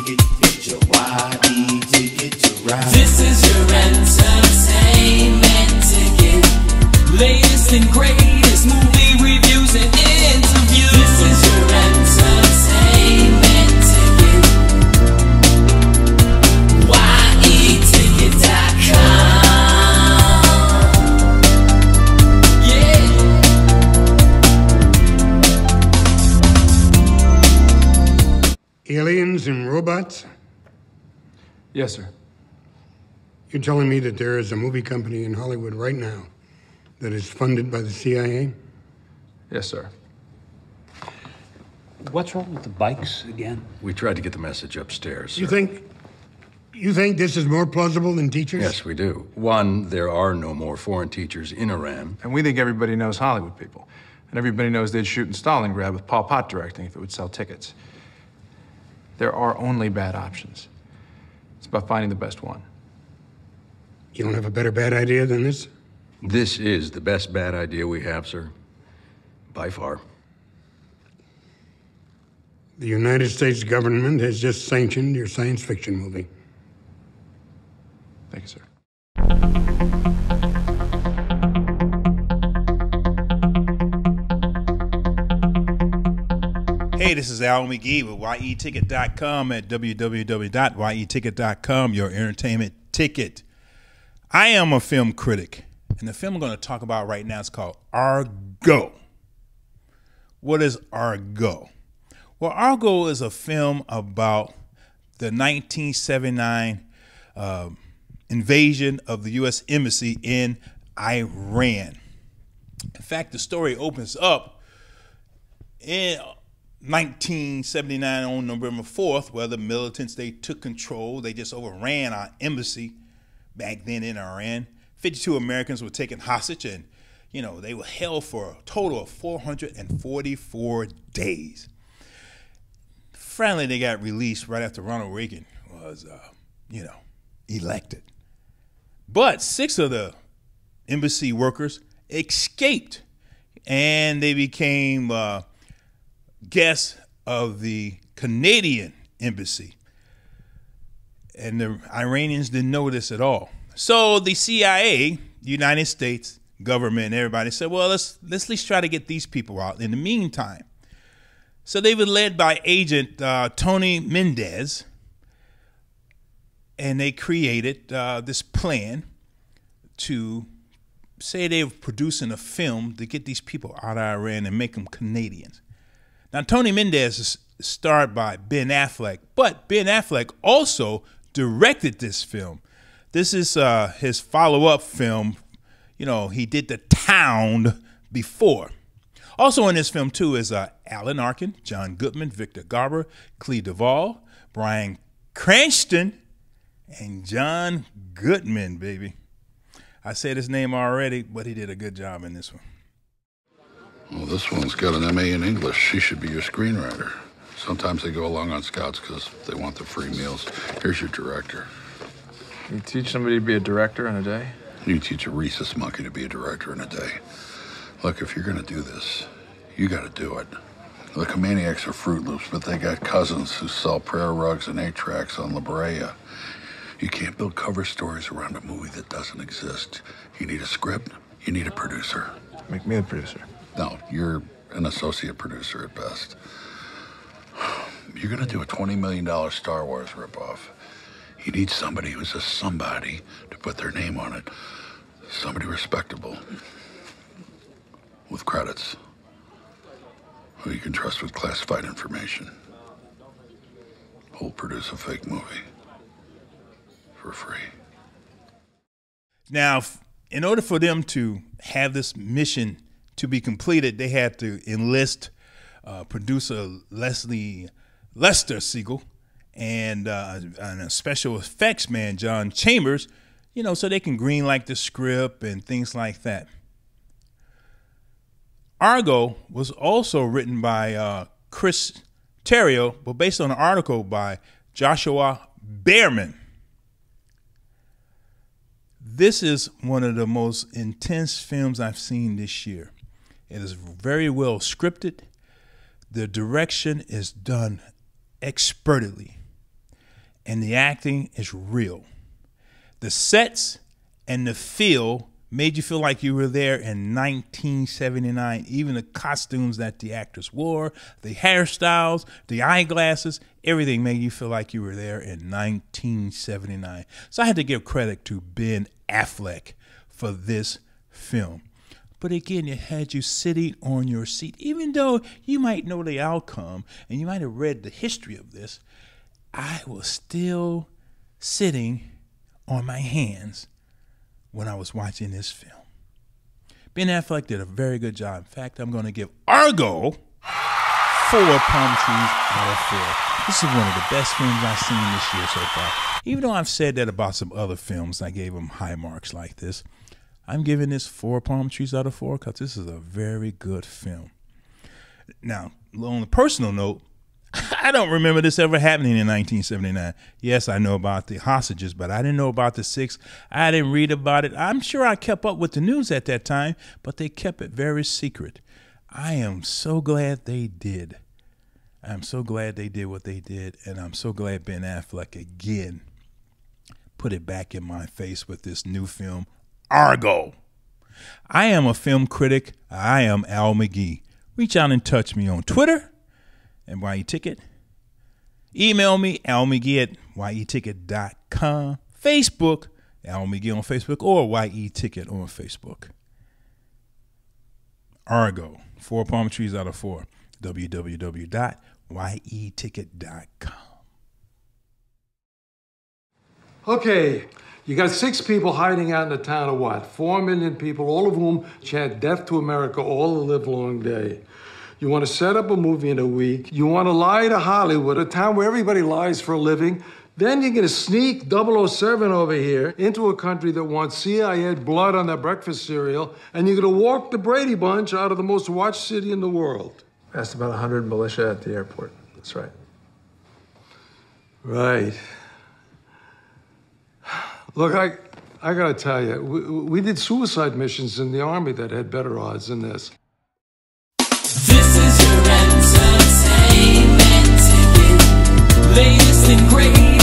ticket, get your YE ticket to ride. This is your entertainment ticket. Latest and greatest movie reviews and interviews. This is your entertainment ticket. Yeticket.com. Yeah. Aliens and robots? Yes, sir. You're telling me that there is a movie company in Hollywood right now that is funded by the CIA? Yes, sir. What's wrong with the bikes again? We tried to get the message upstairs, sir. You think this is more plausible than teachers? Yes, we do. One, there are no more foreign teachers in Iran. And we think everybody knows Hollywood people. And everybody knows they'd shoot in Stalingrad with Pol Pot directing if it would sell tickets. There are only bad options. It's about finding the best one. You don't have a better bad idea than this? This is the best bad idea we have, sir. By far. The United States government has just sanctioned your science fiction movie. Thank you, sir. Hey, this is Al McGee with Yeticket.com at www.yeticket.com, your entertainment ticket. I am a film critic, and the film I'm going to talk about right now is called Argo. What is Argo? Well, Argo is a film about the 1979 invasion of the U.S. Embassy in Iran. In fact, the story opens up in 1979 on November 4th, where the militants, they took control. They just overran our embassy back then in Iran. 52 Americans were taken hostage, and, they were held for a total of 444 days. Finally, they got released right after Ronald Reagan was, elected. But 6 of the embassy workers escaped, and they became guests of the Canadian embassy. And the Iranians didn't know this at all. So the CIA, the United States government, and everybody said, well, let's at least try to get these people out in the meantime. So they were led by Agent Tony Mendez, and they created this plan to say they were producing a film to get these people out of Iran and make them Canadians. Now, Tony Mendez is starred by Ben Affleck, but Ben Affleck also directed this film. This is his follow-up film. He did The Town before. Also in this film, too, is Alan Arkin, John Goodman, Victor Garber, Clea Duvall, Bryan Cranston, and John Goodman, baby. I said his name already, but he did a good job in this one. Well, this one's got an MA in English. She should be your screenwriter. Sometimes they go along on scouts because they want the free meals. Here's your director. You teach somebody to be a director in a day? You teach a rhesus monkey to be a director in a day. Look, if you're going to do this, you got to do it. The Maniacs are Fruit Loops, but they got cousins who sell prayer rugs and 8-tracks on La Brea. You can't build cover stories around a movie that doesn't exist. You need a script, you need a producer. Make me a producer. No, you're an associate producer at best. You're going to do a $20 million Star Wars ripoff. You need somebody who's a somebody to put their name on it. Somebody respectable. With credits. Who you can trust with classified information. Who'll produce a fake movie. For free. Now, in order for them to have this mission to be completed, they had to enlist producer Lester Siegel and a special effects man, John Chambers, so they can greenlight the script and things like that. Argo was also written by Chris Terrio, but based on an article by Joshua Behrman. This is one of the most intense films I've seen this year. It is very well scripted. The direction is done expertly. and the acting is real. The sets and the feel made you feel like you were there in 1979. Even the costumes that the actors wore, the hairstyles, the eyeglasses, everything made you feel like you were there in 1979. So I had to give credit to Ben Affleck for this film. But again, it had you sitting on your seat. Even though you might know the outcome and you might have read the history of this, I was still sitting on my hands when I was watching this film. Ben Affleck did a very good job. In fact, I'm going to give Argo 4 palm trees out of 4. This is one of the best films I've seen this year so far. Even though I've said that about some other films, I gave them high marks like this, I'm giving this 4 palm trees out of 4 because this is a very good film. Now, on a personal note, I don't remember this ever happening in 1979. Yes, I know about the hostages, but I didn't know about the 6. I didn't read about it. I'm sure I kept up with the news at that time, but they kept it very secret. I am so glad they did. I'm so glad they did what they did, and I'm so glad Ben Affleck again put it back in my face with this new film, Argo. I am a film critic. I am Al McGee. Reach out and touch me on Twitter and Yeticket. Email me, almcgee@yeticket.com. Facebook, Al McGee on Facebook, or Yeticket on Facebook. Argo, 4 palm trees out of 4. www.yeticket.com. Okay, you got 6 people hiding out in a town of what? 4 million people, all of whom chant death to America all the livelong day. You want to set up a movie in a week. You want to lie to Hollywood, a town where everybody lies for a living. Then you're going to sneak 007 over here into a country that wants CIA blood on their breakfast cereal, and you're going to walk the Brady Bunch out of the most watched city in the world. Asked about 100 militia at the airport. That's right. Right. Look, I got to tell you, we did suicide missions in the Army that had better odds than this. This is your entertainment ticket. Latest and greatest.